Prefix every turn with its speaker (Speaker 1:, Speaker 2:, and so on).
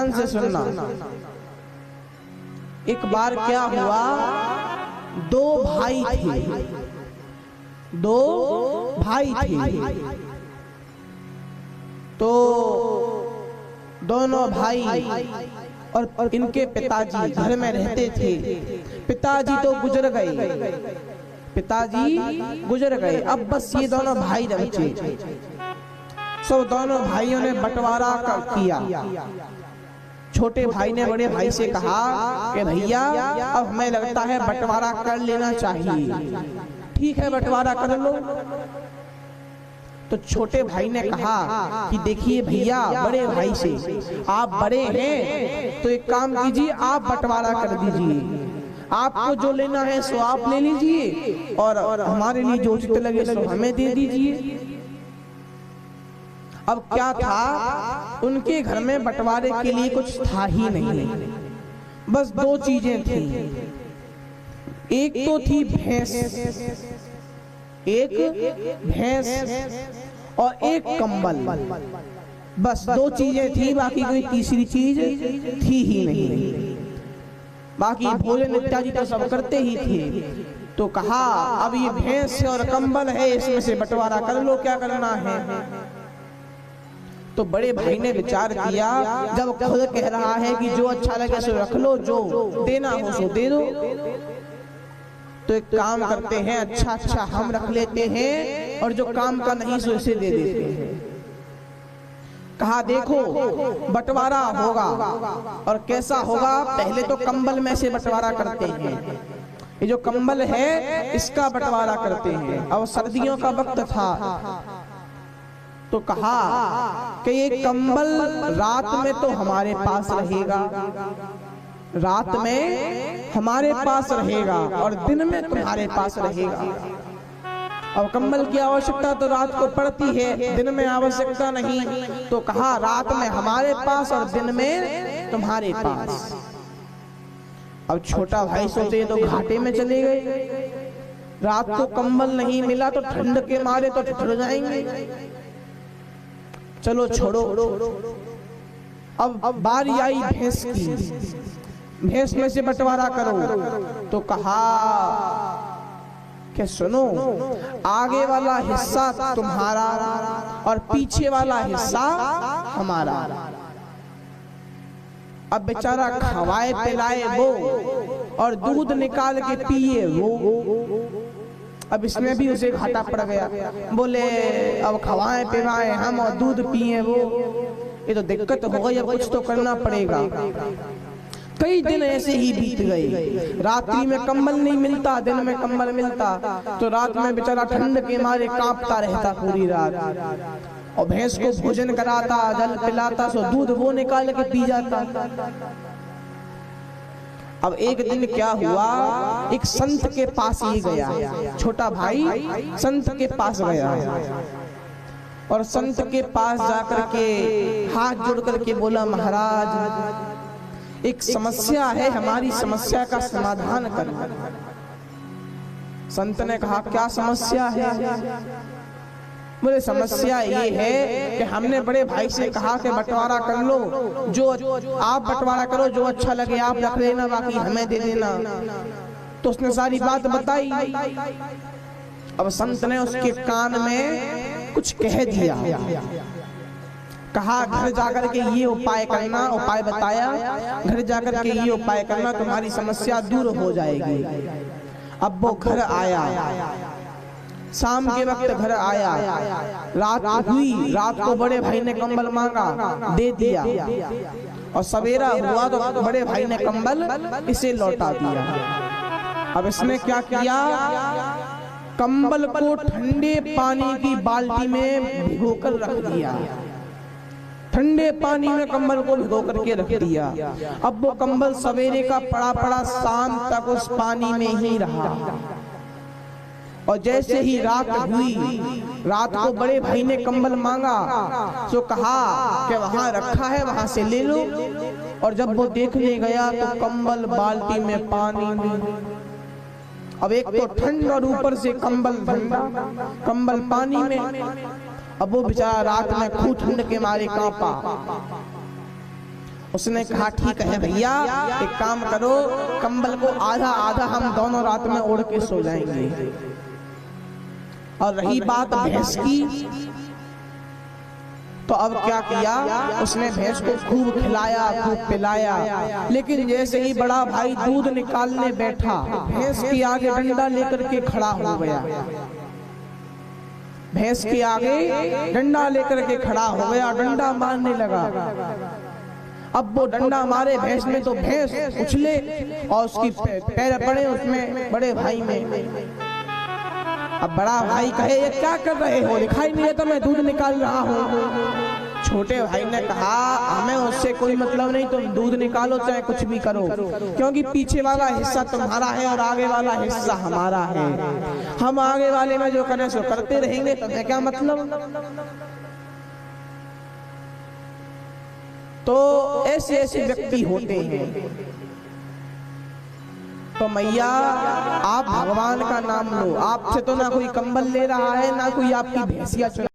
Speaker 1: ध्यान से सुनना। एक बार क्या हुआ, दो भाई थे, दो भाई थे। तो दोनों भाई और इनके पिताजी घर में रहते थे। पिताजी तो गुजर गए, पिताजी गुजर गए। अब बस ये दोनों भाई बचे। सब दोनों भाइयों ने बंटवारा किया। छोटे भाई ने बड़े भाई से कहा कि भैया अब हमें लगता है बंटवारा कर लेना चाहिए। ठीक है, बंटवारा कर लो। तो छोटे भाई ने कहा कि देखिए भैया, बड़े भाई से, आप बड़े हैं तो एक काम कीजिए, आप बंटवारा कर दीजिए। आपको जो लेना है सो आप ले लीजिए और हमारे लिए जो उचित लगे सो हमें दे दीजिए। अब क्या था, उनके घर में बंटवारे के लिए कुछ था ही नहीं। बस दो चीजें थी। एक तो थी भैंस, एक भैंस और एक कंबल। बस दो चीजें थी, बाकी कोई तीसरी चीज थी ही नहीं। बाकी भोजन इत्यादि तो सब करते ही थे। तो कहा अब ये भैंस और कंबल है, इसमें से बंटवारा कर लो, क्या करना है। तो बड़े भाई ने विचार किया, जब खुद कह रहा है कि जो अच्छा लगे सो रख लो, जो देना हो सो दे दो, तो एक काम करते हैं, अच्छा हम रख लेते हैं और जो काम का नहीं सो इसे दे देते हैं। कहा देखो बंटवारा होगा, और कैसा होगा, पहले तो कंबल में से बंटवारा करते हैं। ये जो कंबल है इसका बंटवारा करते हैं। अब सर्दियों का वक्त था, तो कहा कि ये कंबल रात में तो हमारे पास रहेगा, रात में हमारे पास रहेगा और दिन में तुम्हारे पास रहेगा। अब कंबल की आवश्यकता तो रात को पड़ती है, दिन में आवश्यकता नहीं। तो कहा रात में हमारे पास और दिन में तुम्हारे पास। अब छोटा भाई सोचे तो घाटे में चले गए। रात को कंबल नहीं मिला तो ठंड के मारे तो ठिठुर जाएंगे। चलो छोड़ो। अब बारी आई भैंस की, भैंस में से बंटवारा करो। तो कहा कि सुनो, आगे वाला हिस्सा तुम्हारा और पीछे वाला हिस्सा हमारा। अब बेचारा खवाए पिलाए वो और दूध निकाल के पिए वो। अब इसमें भी उसे घाटा पड़ गया। बोले अब खवाए पिलाए हम और दूध पिए वो, ये तो दिक्कत हो गई, अब कुछ तो करना पड़ेगा। कई दिन ऐसे ही बीत गए। रात्रि में कंबल नहीं मिलता, दिन में कंबल मिलता। तो रात में बेचारा ठंड के मारे कांपता रहता पूरी रात। और भैंस को भोजन कराता, जल पिलाता, सो दूध वो निकाल के पी जाता। अब एक दिन क्या हुआ, एक संत के पास ही गया, छोटा भाई संत के पास गया और संत के पास जाकर के हाथ जोड़ करके बोला, महाराज एक समस्या है, हमारी समस्या का समाधान करना। संत ने कहा क्या समस्या है। बोले समस्या ये है कि हमने बड़े भाई से कहा कि बंटवारा कर लो, जो आप बंटवारा करो, जो अच्छा लगे आप रख लेना, बाकी हमें दे देना। तो उसने सारी बात बताई। अब संत ने उसके कान में कुछ कह दिया। कहा घर जाकर के ये उपाय करना, उपाय बताया, घर जाकर के ये उपाय करना, तुम्हारी समस्या दूर हो जाएगी। अब वो घर आया, शाम के वक्त घर आया, रात हुई, रात को बड़े भाई ने कंबल मांगा, दे दिया और सवेरा हुआ तो बड़े भाई ने कंबल इसे लौटा दिया। अब इसने क्या किया, कंबल को ठंडे पानी की बाल्टी में भिगोकर रख दिया। ठंडे पानी में कंबल को भिगो करके रख दिया। अब वो कंबल सवेरे का पड़ा पड़ा शाम तक उस पानी में ही रहा। और जैसे ही रात हुई, रात को बड़े भाई ने कंबल मांगा, तो कहा कि वहां रखा है, वहां से ले लो। और जब वो देखने गया तो कंबल बाल्टी में पानी में। अब एक तो ठंड और ऊपर से कंबल ठंडा, कंबल पानी में। अब वो बेचारा रात में खूब ठंड के मारे कांपा। उसने कहा ठीक है भैया, एक काम करो, कंबल को आधा आधा हम दोनों रात में ओढ़ के सो जाएंगे। और रही बात भैंस की, तो अब क्या किया, उसने भैंस को खूब खिलाया, खूब पिलाया, लेकिन जैसे ही बड़ा भाई दूध निकालने बैठा, भैंस के आगे डंडा लेकर के खड़ा हो गया। भैंस के आगे डंडा लेकर के खड़ा हो गया, डंडा मारने लगा। अब वो डंडा मारे भैंस में तो भैंस उछले और उसकी पैर पड़े उसमें बड़े भाई में। अब बड़ा भाई कहे ये क्या कर रहे हो, दिखाई नहीं देता मैं दूध निकाल रहा हूँ। छोटे भाई ने कहा हमें उससे कोई मतलब नहीं, तुम दूध निकालो चाहे कुछ भी करो, क्योंकि पीछे वाला हिस्सा तुम्हारा है और आगे वाला हिस्सा हमारा है। हम आगे वाले में जो करें सो करते रहेंगे, तुम्हें क्या मतलब। तो ऐसे ऐसे व्यक्ति होते हैं। तो मैया आप भगवान का नाम लो, आपसे तो ना कोई कंबल ले रहा है, ना कोई आपकी भैंसिया चुरा